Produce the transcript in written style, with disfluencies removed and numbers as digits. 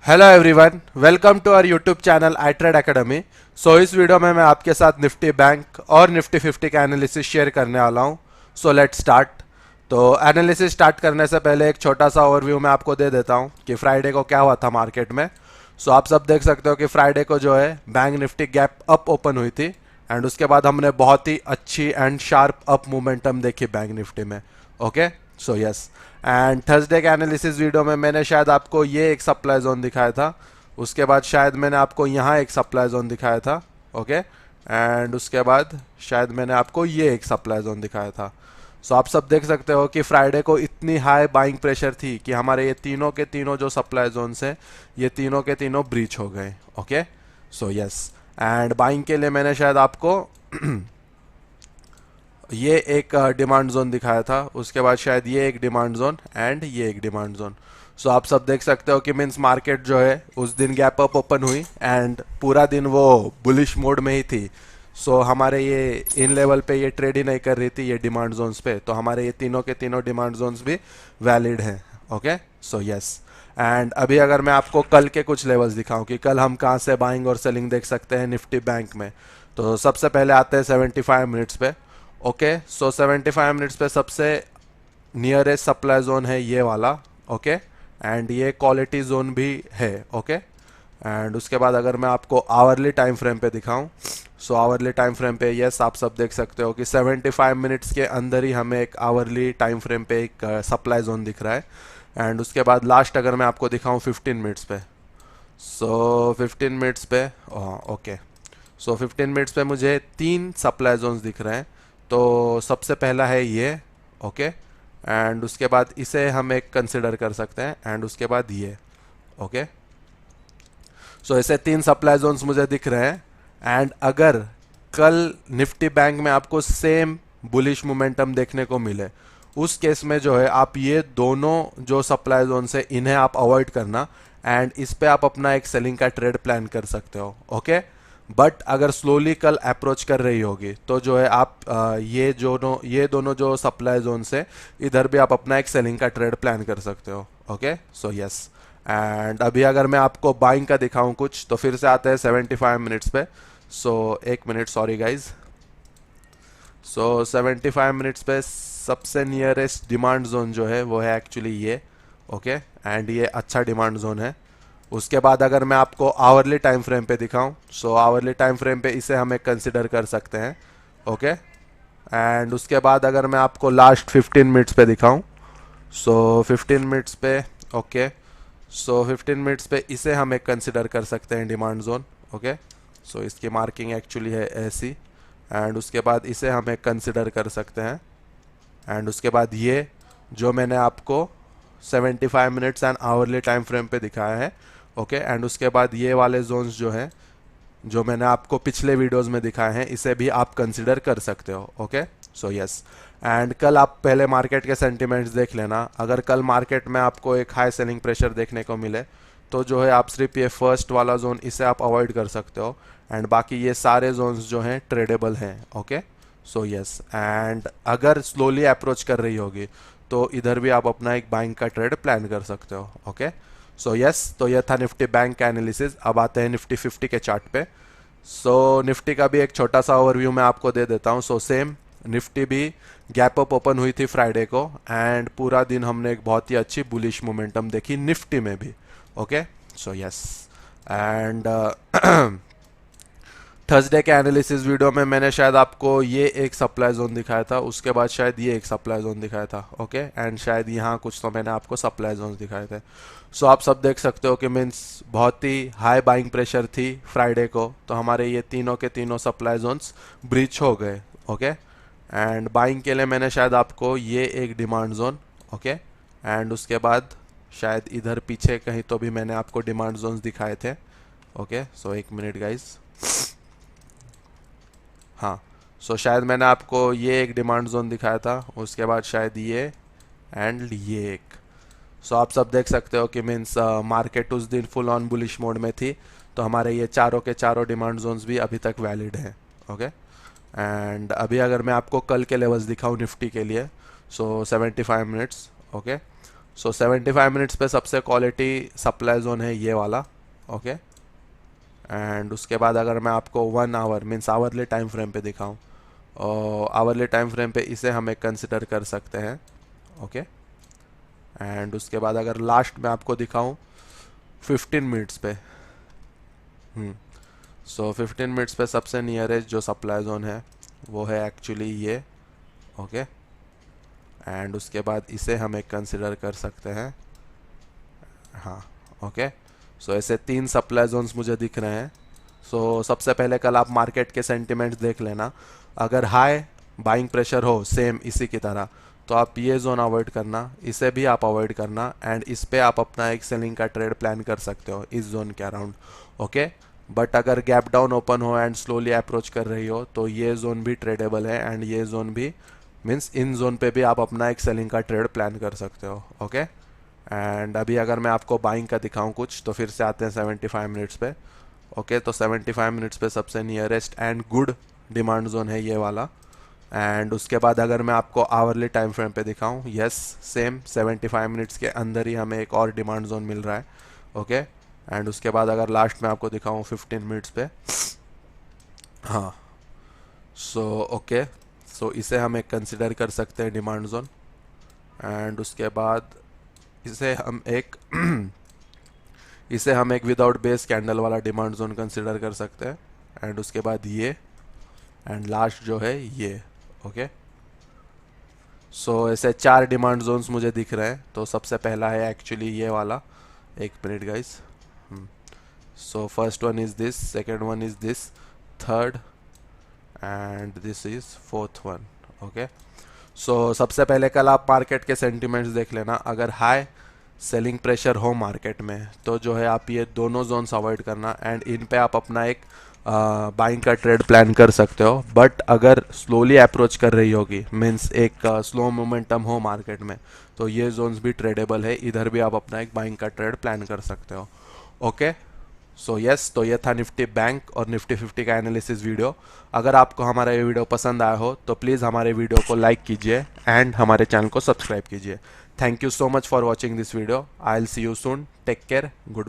Hello everyone, welcome to our YouTube channel I trade academy. इस video में मैं आपके साथ निफ्टी बैंक और निफ्टी 50 का एनालिसिस शेयर करने वाला हूं। Let's start. तो एनालिसिस स्टार्ट करने से पहले एक छोटा सा ओवरव्यू मैं आपको दे देता हूं कि फ्राइडे को क्या हुआ था मार्केट में। आप सब देख सकते हो कि फ्राइडे को जो है bank Nifty gap up open हुई थी एंड उसके बाद हमने बहुत ही अच्छी एंड शार्प अप मोमेंटम देखी बैंक निफ्टी में। Okay, yes. एंड थर्सडे के एनालिसिस वीडियो में मैंने शायद आपको ये एक सप्लाई जोन दिखाया था, उसके बाद शायद मैंने आपको यहाँ एक सप्लाई जोन दिखाया था। ओके, एंड उसके बाद शायद मैंने आपको ये एक सप्लाई जोन दिखाया था। आप सब देख सकते हो कि फ्राइडे को इतनी हाई बाइंग प्रेशर थी कि हमारे ये तीनों के तीनों जो सप्लाई जोन्स हैं ये तीनों के तीनों ब्रीच हो गए। Okay, yes. एंड बाइंग के लिए मैंने शायद आपको ये एक डिमांड जोन दिखाया था, उसके बाद शायद ये एक डिमांड जोन एंड ये एक डिमांड जोन। आप सब देख सकते हो कि मीन्स मार्केट जो है उस दिन गैप अप ओपन हुई एंड पूरा दिन वो बुलिश मोड में ही थी। हमारे ये इन लेवल पे ये ट्रेड ही नहीं कर रही थी ये डिमांड जोन्स पे, तो हमारे ये तीनों के तीनों डिमांड जोन्स भी वैलिड हैं। Okay, yes. एंड अभी अगर मैं आपको कल के कुछ लेवल्स दिखाऊं कि कल हम कहाँ से बाइंग और सेलिंग देख सकते हैं निफ्टी बैंक में, तो सबसे पहले आते हैं 75 मिनट्स पे। ओके, 75 मिनट्स पे सबसे नियरेस्ट सप्लाई जोन है ये वाला। ओके, एंड ये क्वालिटी जोन भी है। ओके, एंड उसके बाद अगर मैं आपको आवरली टाइम फ्रेम पे दिखाऊं, आवरली टाइम फ्रेम पे यस आप सब देख सकते हो कि 75 मिनट्स के अंदर ही हमें एक आवरली टाइम फ्रेम पे एक सप्लाई जोन दिख रहा है। एंड उसके बाद लास्ट अगर मैं आपको दिखाऊं 15 मिनट्स पे, 15 मिनट्स पे ओके, 15 मिनट्स पे मुझे तीन सप्लाई जोन्स दिख रहे हैं। तो सबसे पहला है ये। ओके, एंड उसके बाद इसे हम एक कंसिडर कर सकते हैं एंड उसके बाद ये। ओके, ऐसे तीन सप्लाई जोन्स मुझे दिख रहे हैं। एंड अगर कल निफ्टी बैंक में आपको सेम बुलिश मोमेंटम देखने को मिले, उस केस में जो है आप ये दोनों जो सप्लाई जोन है इन्हें आप अवॉइड करना एंड इस पे आप अपना एक सेलिंग का ट्रेड प्लान कर सकते हो। ओके, बट अगर स्लोली कल अप्रोच कर रही होगी तो जो है आप ये दोनों जो सप्लाई जोन है इधर भी आप अपना एक सेलिंग का ट्रेड प्लान कर सकते हो। Okay, yes. एंड अभी अगर मैं आपको बाइंग का दिखाऊं कुछ, तो फिर से आते हैं 75 मिनट्स पे। एक मिनट, सॉरी गाइज। 75 मिनट्स पे सबसे नियरेस्ट डिमांड जोन जो है वो है एक्चुअली ये। ओके, एंड ये अच्छा डिमांड जोन है। उसके बाद अगर मैं आपको आवरली टाइम फ्रेम पे दिखाऊं, आवरली टाइम फ्रेम पे इसे हम एक कंसिडर कर सकते हैं। ओके, एंड उसके बाद अगर मैं आपको लास्ट 15 मिनट्स पे दिखाऊं, 15 मिनट्स पे ओके, 15 मिनट्स पे इसे हम एक कंसिडर कर सकते हैं डिमांड जोन। ओके, इसकी मार्किंग एक्चुअली है ऐसी। एंड उसके बाद इसे हम एक कंसिडर कर सकते हैं एंड उसके बाद ये जो मैंने आपको 75 minutes and hourly time frame पे दिखाया है। ओके, एंड उसके बाद ये वाले जोन्स जो हैं जो मैंने आपको पिछले वीडियोस में दिखाए हैं इसे भी आप कंसिडर कर सकते हो। Okay, yes. एंड कल आप पहले मार्केट के सेंटिमेंट्स देख लेना। अगर कल मार्केट में आपको एक हाई सेलिंग प्रेशर देखने को मिले तो जो है आप सिर्फ ये फर्स्ट वाला जोन इसे आप अवॉइड कर सकते हो एंड बाकी ये सारे जोन्स जो हैं ट्रेडेबल हैं। Okay, yes. एंड अगर स्लोली अप्रोच कर रही होगी तो इधर भी आप अपना एक बाइंग का ट्रेड प्लान कर सकते हो। Okay, yes. तो यह था निफ्टी बैंक का एनालिसिस। अब आते हैं निफ्टी 50 के चार्ट पे। निफ्टी का भी एक छोटा सा ओवरव्यू मैं आपको दे देता हूँ। सेम निफ्टी भी गैप अप ओपन हुई थी फ्राइडे को एंड पूरा दिन हमने एक बहुत ही अच्छी बुलिश मोमेंटम देखी निफ्टी में भी। Okay, yes. एंड थर्सडे के एनालिसिस वीडियो में मैंने शायद आपको ये एक सप्लाई जोन दिखाया था, उसके बाद शायद ये एक सप्लाई जोन दिखाया था। ओके, एंड शायद यहाँ कुछ तो मैंने आपको सप्लाई जोन दिखाए थे। आप सब देख सकते हो कि मीन्स बहुत ही हाई बाइंग प्रेशर थी फ्राइडे को, तो हमारे ये तीनों के तीनों सप्लाई जोन्स ब्रीच हो गए। ओके, एंड बाइंग के लिए मैंने शायद आपको ये एक डिमांड जोन, ओके, एंड उसके बाद शायद इधर पीछे कहीं तो भी मैंने आपको डिमांड जोन्स दिखाए थे। ओके, एक मिनट गाइज। हाँ, शायद मैंने आपको ये एक डिमांड जोन दिखाया था, उसके बाद शायद ये एंड ये एक। आप सब देख सकते हो कि मीन्स मार्केट उस दिन फुल ऑन बुलिश मोड में थी, तो हमारे ये चारों के चारों डिमांड जोन्स भी अभी तक वैलिड हैं। ओके, एंड अभी अगर मैं आपको कल के लेवल्स दिखाऊं निफ्टी के लिए, 75 मिनट्स। ओके, सो 75 मिनट्स पे सबसे क्वालिटी सप्लाई जोन है ये वाला, ओके। एंड उसके बाद अगर मैं आपको 1 hour means hourly time frame पे दिखाऊं, आवरली टाइम फ्रेम पे इसे हम एक कंसिडर कर सकते हैं, ओके। एंड उसके बाद अगर लास्ट में आपको दिखाऊं 15 मिनट्स पे, सो 15 मिनट्स पे सबसे नियरेस्ट जो सप्लाई जोन है वो है एक्चुअली ये, ओके। एंड उसके बाद इसे हम एक कंसिडर कर सकते हैं, हाँ, ओके। सो ऐसे 3 सप्लाई जोन्स मुझे दिख रहे हैं। सो सबसे पहले कल आप मार्केट के सेंटिमेंट्स देख लेना, अगर हाई बाइंग प्रेशर हो सेम इसी की तरह तो आप ये जोन अवॉइड करना, इसे भी आप अवॉइड करना, एंड इस पे आप अपना एक सेलिंग का ट्रेड प्लान कर सकते हो इस जोन के अराउंड, ओके। बट अगर गैप डाउन ओपन हो एंड स्लोली अप्रोच कर रही हो तो ये जोन भी ट्रेडेबल है, एंड ये जोन भी मीन्स इन जोन पे भी आप अपना एक सेलिंग का ट्रेड प्लान कर सकते हो, ओके। एंड अभी अगर मैं आपको बाइंग का दिखाऊं कुछ तो फिर से आते हैं 75 मिनट्स पे, ओके। तो 75 मिनट्स पे सबसे nearest and good demand zone है ये वाला। एंड उसके बाद अगर मैं आपको आवरली टाइम फ्रेम पे दिखाऊं, यस सेम 75 मिनट्स के अंदर ही हमें एक और डिमांड जोन मिल रहा है, ओके। एंड उसके बाद अगर लास्ट में आपको दिखाऊं 15 मिनट्स पे, हाँ, सो ओके, सो इसे हम एक कंसिडर कर सकते हैं डिमांड जोन। एंड उसके बाद इसे हम एक इसे हम एक विदाउट बेस कैंडल वाला डिमांड जोन कंसिडर कर सकते हैं। एंड उसके बाद ये, एंड लास्ट जो है ये, ओके। सो ऐसे 4 डिमांड जोन्स मुझे दिख रहे हैं। तो सबसे पहला है एक्चुअली ये वाला, एक minute guys, so first one is this, second one is this, third and this is fourth one, okay. So सबसे पहले कल आप मार्केट के सेंटिमेंट्स देख लेना, अगर हाई सेलिंग प्रेशर हो मार्केट में तो जो है आप ये दोनों जोन्स अवॉइड करना, एंड इन पे आप अपना एक बाइंग का ट्रेड प्लान कर सकते हो। बट अगर स्लोली अप्रोच कर रही होगी मीन्स एक स्लो मोमेंटम हो मार्केट में तो ये जोन्स भी ट्रेडेबल है, इधर भी आप अपना एक बाइंग का ट्रेड प्लान कर सकते हो, ओके। सो यस, तो ये था निफ्टी बैंक और निफ्टी 50 का एनालिसिस वीडियो। अगर आपको हमारा ये वीडियो पसंद आया हो तो प्लीज़ हमारे वीडियो को लाइक कीजिए एंड हमारे चैनल को सब्सक्राइब कीजिए। Thank you so much for watching this video. I will see you soon, take care, good bye.